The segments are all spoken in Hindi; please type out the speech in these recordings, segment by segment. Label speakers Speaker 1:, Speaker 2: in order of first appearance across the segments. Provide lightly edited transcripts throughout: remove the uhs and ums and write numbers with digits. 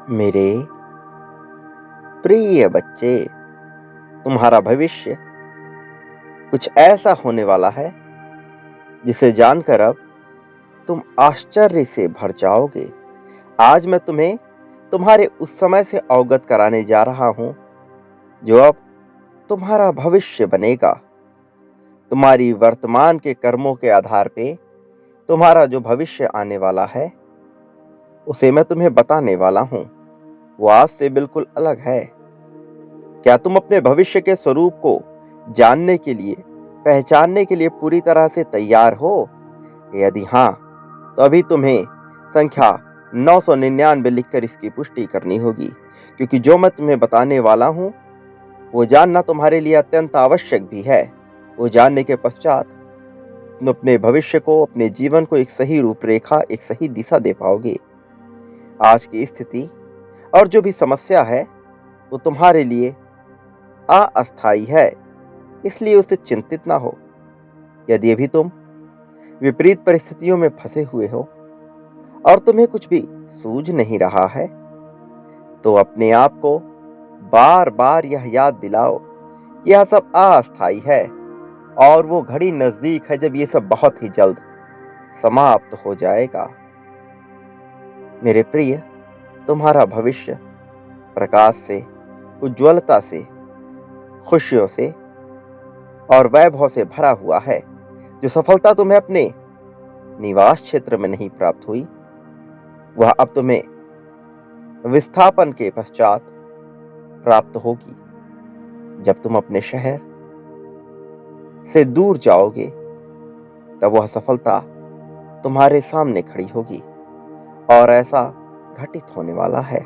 Speaker 1: मेरे प्रिय बच्चे, तुम्हारा भविष्य कुछ ऐसा होने वाला है जिसे जानकर अब तुम आश्चर्य से भर जाओगे। आज मैं तुम्हें तुम्हारे उस समय से अवगत कराने जा रहा हूं जो अब तुम्हारा भविष्य बनेगा। तुम्हारी वर्तमान के कर्मों के आधार पे तुम्हारा जो भविष्य आने वाला है उसे मैं तुम्हें बताने वाला हूं। वो आज से बिल्कुल अलग है। क्या तुम अपने भविष्य के स्वरूप को जानने के लिए, पहचानने के लिए पूरी तरह से तैयार हो? यदि हाँ, तो अभी तुम्हें संख्या 999 लिखकर इसकी पुष्टि करनी होगी, क्योंकि जो मैं तुम्हें बताने वाला हूं वो जानना तुम्हारे लिए अत्यंत आवश्यक भी है। वो जानने के पश्चात तुम अपने भविष्य को, अपने जीवन को एक सही रूपरेखा, एक सही दिशा दे पाओगे। आज की स्थिति और जो भी समस्या है वो तुम्हारे लिए अस्थायी है, इसलिए उससे चिंतित ना हो। यदि अभी तुम विपरीत परिस्थितियों में फंसे हुए हो और तुम्हें कुछ भी सूझ नहीं रहा है, तो अपने आप को बार बार यह याद दिलाओ कि यह सब अस्थायी है और वो घड़ी नजदीक है जब ये सब बहुत ही जल्द समाप्त हो जाएगा। मेरे प्रिय, तुम्हारा भविष्य प्रकाश से, उज्ज्वलता से, खुशियों से और वैभव से भरा हुआ है। जो सफलता तुम्हें अपने निवास क्षेत्र में नहीं प्राप्त हुई, वह अब तुम्हें विस्थापन के पश्चात प्राप्त होगी। जब तुम अपने शहर से दूर जाओगे, तब वह सफलता तुम्हारे सामने खड़ी होगी। और ऐसा घटित होने वाला है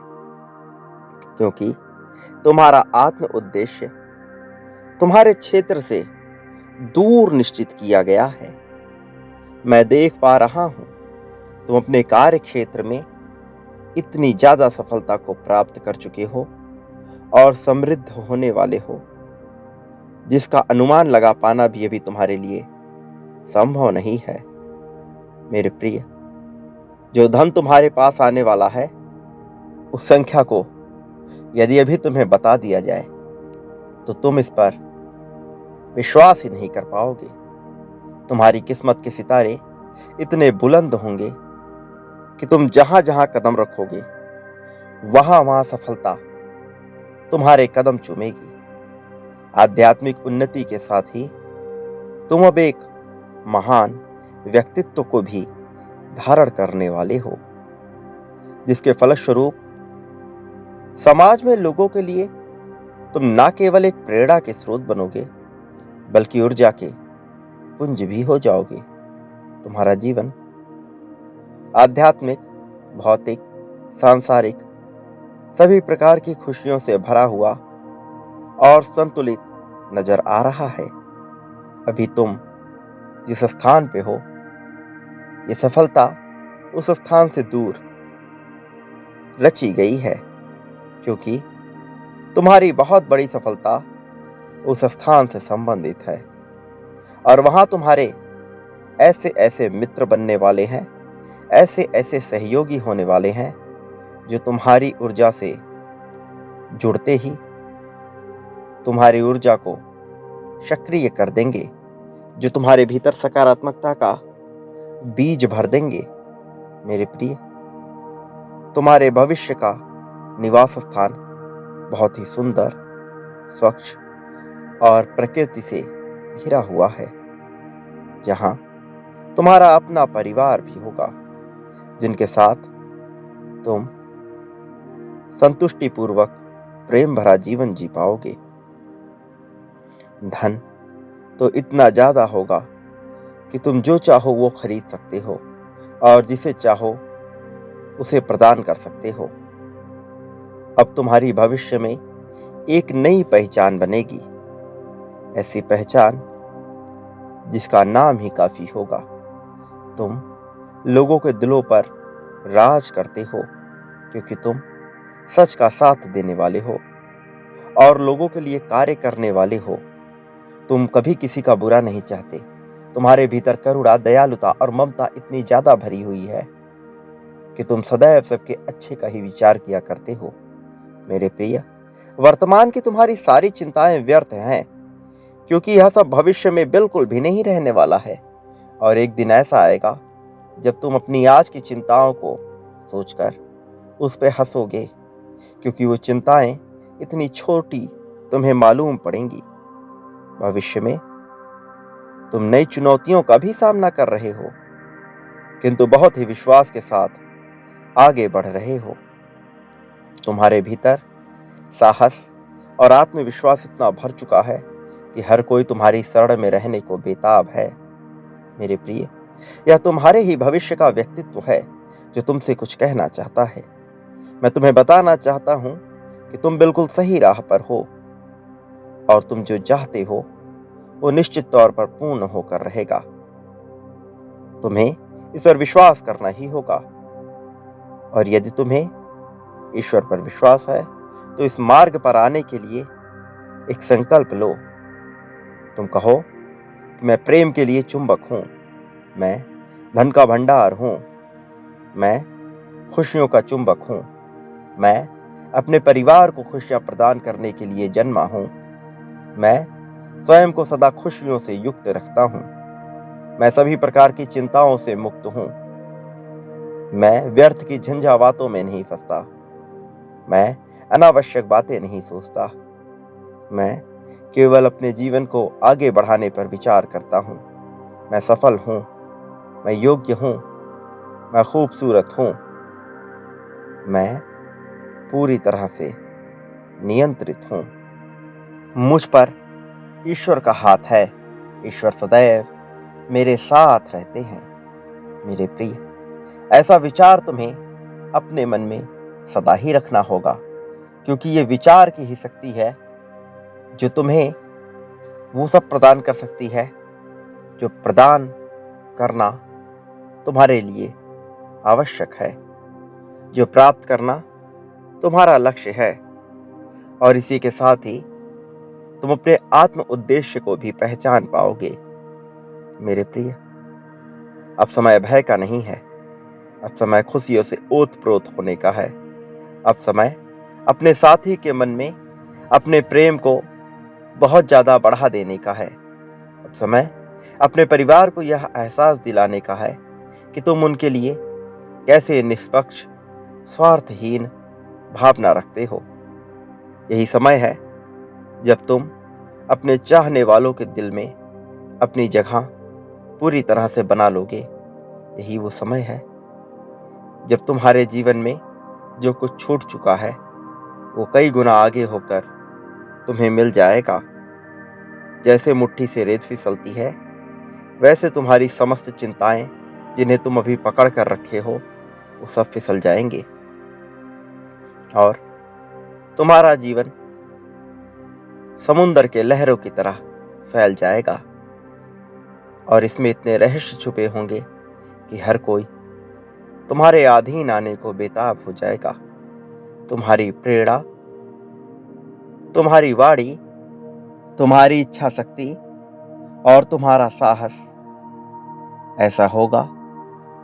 Speaker 1: क्योंकि तुम्हारा आत्म उद्देश्य तुम्हारे क्षेत्र से दूर निश्चित किया गया है। मैं देख पा रहा हूं, तुम अपने कार्य क्षेत्र में इतनी ज्यादा सफलता को प्राप्त कर चुके हो और समृद्ध होने वाले हो, जिसका अनुमान लगा पाना भी अभी तुम्हारे लिए संभव नहीं है। मेरे प्रिय, जो धन तुम्हारे पास आने वाला है, उस संख्या को यदि अभी तुम्हें बता दिया जाए तो तुम इस पर विश्वास ही नहीं कर पाओगे। तुम्हारी किस्मत के सितारे इतने बुलंद होंगे कि तुम जहां जहां कदम रखोगे, वहां वहां सफलता तुम्हारे कदम चूमेगी। आध्यात्मिक उन्नति के साथ ही तुम अब एक महान व्यक्तित्व को भी धारण करने वाले हो, जिसके फलस्वरूप समाज में लोगों के लिए तुम ना केवल एक प्रेरणा के स्रोत बनोगे, बल्कि ऊर्जा के पुंज भी हो जाओगे। तुम्हारा जीवन आध्यात्मिक, भौतिक, सांसारिक सभी प्रकार की खुशियों से भरा हुआ और संतुलित नजर आ रहा है। अभी तुम जिस स्थान पे हो, ये सफलता उस स्थान से दूर रची गई है, क्योंकि तुम्हारी बहुत बड़ी सफलता उस स्थान से संबंधित है और वहां तुम्हारे ऐसे ऐसे मित्र बनने वाले हैं, ऐसे ऐसे सहयोगी होने वाले हैं जो तुम्हारी ऊर्जा से जुड़ते ही तुम्हारी ऊर्जा को सक्रिय कर देंगे, जो तुम्हारे भीतर सकारात्मकता का बीज भर देंगे। मेरे प्रिय, तुम्हारे भविष्य का निवास स्थान बहुत ही सुंदर, स्वच्छ और प्रकृति से घिरा हुआ है, जहां तुम्हारा अपना परिवार भी होगा, जिनके साथ तुम संतुष्टिपूर्वक प्रेम भरा जीवन जी पाओगे। धन तो इतना ज्यादा होगा कि तुम जो चाहो वो खरीद सकते हो और जिसे चाहो उसे प्रदान कर सकते हो। अब तुम्हारी भविष्य में एक नई पहचान बनेगी, ऐसी पहचान जिसका नाम ही काफी होगा। तुम लोगों के दिलों पर राज करते हो, क्योंकि तुम सच का साथ देने वाले हो और लोगों के लिए कार्य करने वाले हो। तुम कभी किसी का बुरा नहीं चाहते। तुम्हारे भीतर करुणा, दयालुता और ममता इतनी ज्यादा भरी हुई है कि तुम सदैव सबके अच्छे का ही विचार किया करते हो। मेरे प्रिय, वर्तमान की तुम्हारी सारी चिंताएं व्यर्थ हैं, क्योंकि यह सब भविष्य में बिल्कुल भी नहीं रहने वाला है। और एक दिन ऐसा आएगा जब तुम अपनी आज की चिंताओं को सोचकर उस पे हंसोगे, क्योंकि वो चिंताएं इतनी छोटी तुम्हें मालूम पड़ेंगी। भविष्य में तुम नई चुनौतियों का भी सामना कर रहे हो, किंतु बहुत ही विश्वास के साथ आगे बढ़ रहे हो। तुम्हारे भीतर साहस और आत्मविश्वास इतना भर चुका है कि हर कोई तुम्हारी शरण में रहने को बेताब है। मेरे प्रिय, यह तुम्हारे ही भविष्य का व्यक्तित्व है जो तुमसे कुछ कहना चाहता है। मैं तुम्हें बताना चाहता हूं कि तुम बिल्कुल सही राह पर हो, और तुम जो चाहते हो वो निश्चित तौर पर पूर्ण होकर रहेगा। तुम्हें इस पर विश्वास करना ही होगा, और यदि तुम्हें ईश्वर पर विश्वास है तो इस मार्ग पर आने के लिए एक संकल्प लो। तुम कहो कि मैं प्रेम के लिए चुंबक हूं, मैं धन का भंडार हूं, मैं खुशियों का चुंबक हूं, मैं अपने परिवार को खुशियां प्रदान करने के लिए जन्मा हूं, मैं स्वयं को सदा खुशियों से युक्त रखता हूं, मैं सभी प्रकार की चिंताओं से मुक्त हूं, मैं व्यर्थ की झंझावातों में नहीं फंसता, मैं अनावश्यक बातें नहीं सोचता, मैं केवल अपने जीवन को आगे बढ़ाने पर विचार करता हूं, मैं सफल हूं, मैं योग्य हूं, मैं खूबसूरत हूं, मैं पूरी तरह से नियंत्रित हूं। मुझ पर ईश्वर का हाथ है। ईश्वर सदैव मेरे साथ रहते हैं। मेरे प्रिय, ऐसा विचार तुम्हें अपने मन में सदा ही रखना होगा, क्योंकि ये विचार की ही शक्ति है जो तुम्हें वो सब प्रदान कर सकती है जो प्रदान करना तुम्हारे लिए आवश्यक है, जो प्राप्त करना तुम्हारा लक्ष्य है। और इसी के साथ ही तुम अपने आत्म उद्देश्य को भी पहचान पाओगे। मेरे प्रिय, अब समय भय का नहीं है, अब समय खुशियों से ओत-प्रोत होने का है। अब समय अपने साथी के मन में अपने प्रेम को बहुत ज्यादा बढ़ा देने का है। अब समय अपने परिवार को यह एहसास दिलाने का है कि तुम उनके लिए कैसे निष्पक्ष, स्वार्थहीन भावना रखते हो। यही समय है जब तुम अपने चाहने वालों के दिल में अपनी जगह पूरी तरह से बना लोगे। यही वो समय है जब तुम्हारे जीवन में जो कुछ छूट चुका है वो कई गुना आगे होकर तुम्हें मिल जाएगा। जैसे मुट्ठी से रेत फिसलती है, वैसे तुम्हारी समस्त चिंताएं जिन्हें तुम अभी पकड़ कर रखे हो वो सब फिसल जाएंगे, और तुम्हारा जीवन समुंदर के लहरों की तरह फैल जाएगा। और इसमें इतने रहस्य छुपे होंगे कि हर कोई तुम्हारे अधीन आने को बेताब हो जाएगा। तुम्हारी प्रेरणा, तुम्हारी वाणी, तुम्हारी इच्छा शक्ति और तुम्हारा साहस ऐसा होगा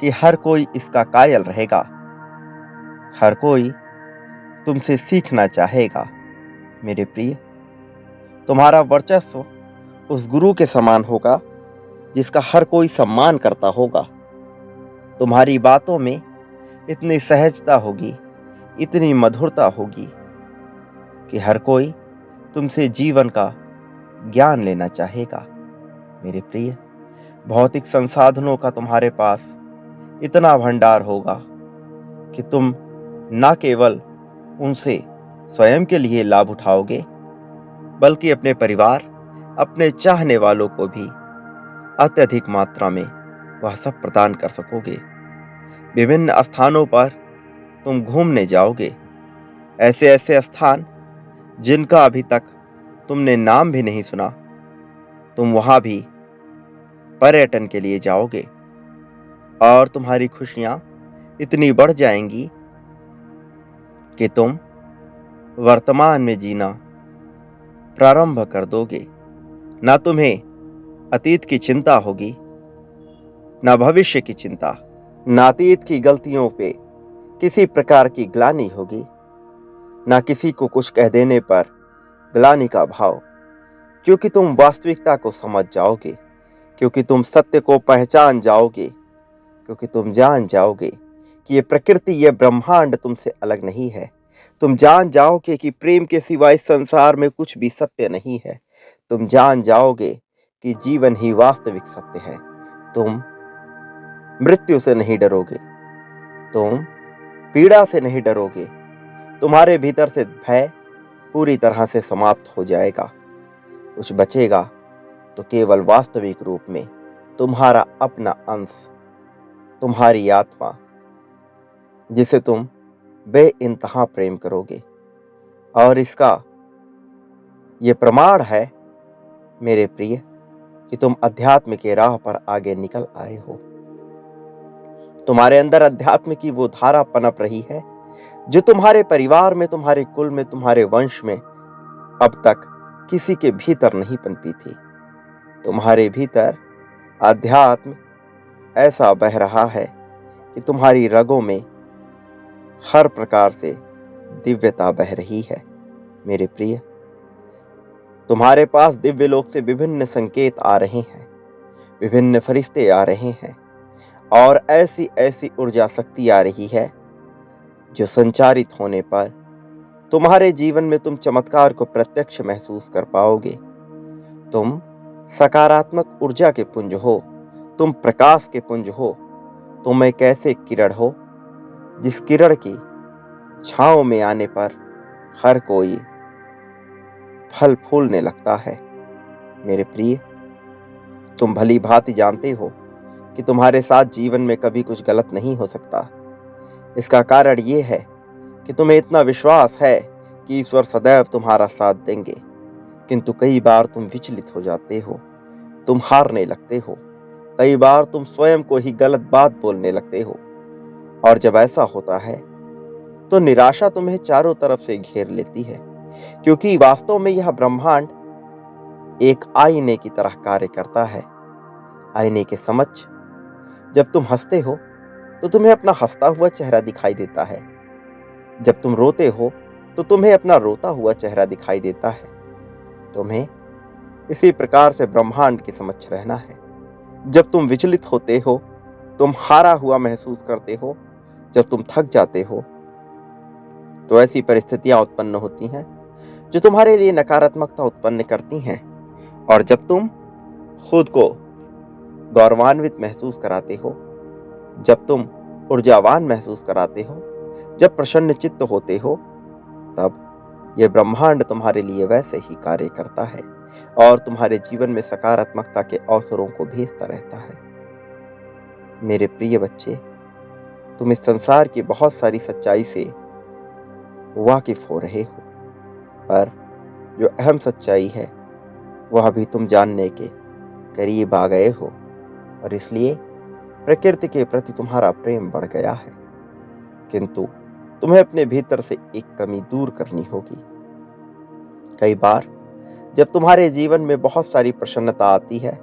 Speaker 1: कि हर कोई इसका कायल रहेगा। हर कोई तुमसे सीखना चाहेगा। मेरे प्रिय, तुम्हारा वर्चस्व उस गुरु के समान होगा जिसका हर कोई सम्मान करता होगा। तुम्हारी बातों में इतनी सहजता होगी, इतनी मधुरता होगी कि हर कोई तुमसे जीवन का ज्ञान लेना चाहेगा। मेरे प्रिय, भौतिक संसाधनों का तुम्हारे पास इतना भंडार होगा कि तुम न केवल उनसे स्वयं के लिए लाभ उठाओगे, बल्कि अपने परिवार, अपने चाहने वालों को भी अत्यधिक मात्रा में वह सब प्रदान कर सकोगे। विभिन्न स्थानों पर तुम घूमने जाओगे, ऐसे ऐसे स्थान जिनका अभी तक तुमने नाम भी नहीं सुना। तुम वहां भी पर्यटन के लिए जाओगे, और तुम्हारी खुशियां इतनी बढ़ जाएंगी कि तुम वर्तमान में जीना प्रारंभ कर दोगे। ना तुम्हें अतीत की चिंता होगी, ना भविष्य की चिंता, ना अतीत की गलतियों पे किसी प्रकार की ग्लानि होगी, ना किसी को कुछ कह देने पर ग्लानि का भाव, क्योंकि तुम वास्तविकता को समझ जाओगे, क्योंकि तुम सत्य को पहचान जाओगे, क्योंकि तुम जान जाओगे कि ये प्रकृति, ये ब्रह्मांड तुमसे अलग नहीं है। तुम जान जाओगे कि प्रेम के सिवा इस संसार में कुछ भी सत्य नहीं है। तुम जान जाओगे कि जीवन ही वास्तविक सत्य है। तुम मृत्यु से नहीं डरोगे, तुम पीड़ा से नहीं डरोगे। तुम्हारे भीतर से भय पूरी तरह से समाप्त हो जाएगा। कुछ बचेगा तो केवल वास्तविक रूप में तुम्हारा अपना अंश, तुम्हारी आत्मा, जिसे तुम बेइंतहा प्रेम करोगे। और इसका ये प्रमाण है मेरे प्रिय कि तुम अध्यात्म के राह पर आगे निकल आए हो। तुम्हारे अंदर अध्यात्म की वो धारा पनप रही है जो तुम्हारे परिवार में, तुम्हारे कुल में, तुम्हारे वंश में अब तक किसी के भीतर नहीं पनपी थी। तुम्हारे भीतर अध्यात्म ऐसा बह रहा है कि तुम्हारी रगों में हर प्रकार से दिव्यता बह रही है। मेरे प्रिय, तुम्हारे पास दिव्य लोक से विभिन्न संकेत आ रहे हैं, विभिन्न फरिश्ते आ रहे हैं और ऐसी ऐसी ऊर्जा शक्ति आ रही है जो संचारित होने पर तुम्हारे जीवन में तुम चमत्कार को प्रत्यक्ष महसूस कर पाओगे। तुम सकारात्मक ऊर्जा के पुंज हो, तुम प्रकाश के पुंज हो। तुम एक ऐसे किरण हो जिस किरण की छांव में आने पर हर कोई फल फूलने लगता है। मेरे प्रिय, तुम भली भांति जानते हो कि तुम्हारे साथ जीवन में कभी कुछ गलत नहीं हो सकता। इसका कारण ये है कि तुम्हें इतना विश्वास है कि ईश्वर सदैव तुम्हारा साथ देंगे। किंतु कई बार तुम विचलित हो जाते हो, तुम हारने लगते हो। कई बार तुम स्वयं को ही गलत बात बोलने लगते हो और जब ऐसा होता है तो निराशा तुम्हें चारों तरफ से घेर लेती है, क्योंकि वास्तव में यह ब्रह्मांड एक आईने की तरह कार्य करता है। आईने के समक्ष जब तुम हंसते हो तो तुम्हें अपना हंसता हुआ चेहरा दिखाई देता है। जब तुम रोते हो तो तुम्हें अपना रोता हुआ चेहरा दिखाई देता है। तुम्हें इसी प्रकार से ब्रह्मांड के समक्ष रहना है। जब तुम विचलित होते हो, तुम हारा हुआ महसूस करते हो, जब तुम थक जाते हो, तो ऐसी परिस्थितियां उत्पन्न होती हैं जो तुम्हारे लिए नकारात्मकता उत्पन्न करती हैं। और जब तुम खुद को गौरवान्वित महसूस कराते हो, जब तुम ऊर्जावान महसूस कराते हो, जब प्रसन्न चित्त होते हो, तब यह ब्रह्मांड तुम्हारे लिए वैसे ही कार्य करता है और तुम्हारे जीवन में सकारात्मकता के अवसरों को भेजता रहता है। मेरे प्रिय बच्चे, तुम इस संसार की बहुत सारी सच्चाई से वाकिफ हो रहे हो, पर जो अहम सच्चाई है वह अभी तुम जानने के करीब आ गए हो और इसलिए प्रकृति के प्रति तुम्हारा प्रेम बढ़ गया है। किंतु तुम्हें अपने भीतर से एक कमी दूर करनी होगी। कई बार जब तुम्हारे जीवन में बहुत सारी प्रसन्नता आती है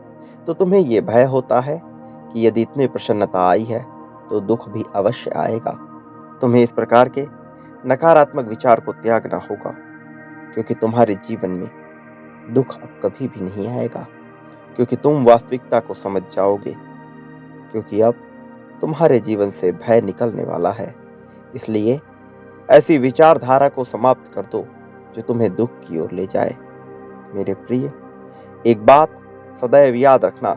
Speaker 1: तो तुम्हें यह भय होता है कि यदि इतनी प्रसन्नता आई है तो दुख भी अवश्य आएगा। तुम्हें इस प्रकार के नकारात्मक विचार को त्यागना होगा, क्योंकि तुम्हारे जीवन में दुख अब कभी भी नहीं आएगा, क्योंकि तुम वास्तविकता को समझ जाओगे, क्योंकि अब तुम्हारे जीवन से भय निकलने वाला है। इसलिए ऐसी विचारधारा को समाप्त कर दो जो तुम्हें दुख की ओर ले जाए। मेरे प्रिय, एक बात सदैव याद रखना,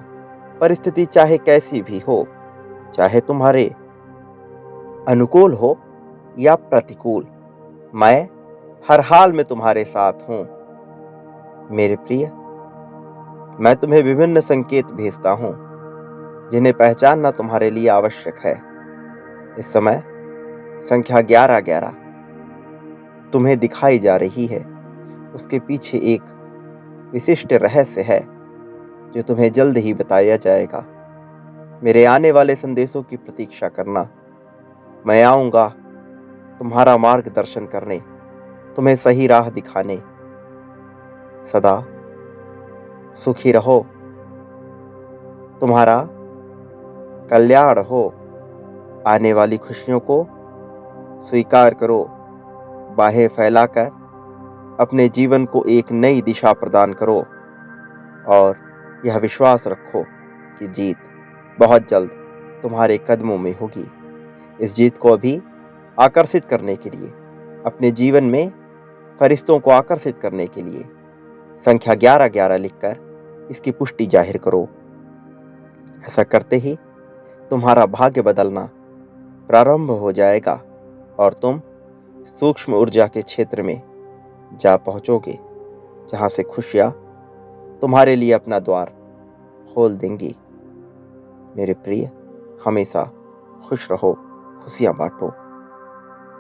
Speaker 1: परिस्थिति चाहे कैसी भी हो, चाहे तुम्हारे अनुकूल हो या प्रतिकूल, मैं हर हाल में तुम्हारे साथ हूं। मेरे प्रिय, मैं तुम्हें विभिन्न संकेत भेजता हूं जिन्हें पहचानना तुम्हारे लिए आवश्यक है। इस समय संख्या 11-11 तुम्हें दिखाई जा रही है। उसके पीछे एक विशिष्ट रहस्य है जो तुम्हें जल्द ही बताया जाएगा। मेरे आने वाले संदेशों की प्रतीक्षा करना। मैं आऊंगा तुम्हारा मार्गदर्शन करने, तुम्हें सही राह दिखाने। सदा सुखी रहो, तुम्हारा कल्याण हो। आने वाली खुशियों को स्वीकार करो, बाहें फैलाकर अपने जीवन को एक नई दिशा प्रदान करो और यह विश्वास रखो कि जीत बहुत जल्द तुम्हारे कदमों में होगी। इस जीत को अभी आकर्षित करने के लिए, अपने जीवन में फरिश्तों को आकर्षित करने के लिए संख्या 1111 लिखकर इसकी पुष्टि जाहिर करो। ऐसा करते ही तुम्हारा भाग्य बदलना प्रारंभ हो जाएगा और तुम सूक्ष्म ऊर्जा के क्षेत्र में जा पहुंचोगे, जहां से खुशियां तुम्हारे लिए अपना द्वार खोल देंगी। मेरे प्रिय, हमेशा खुश रहो, खुशियां बांटो।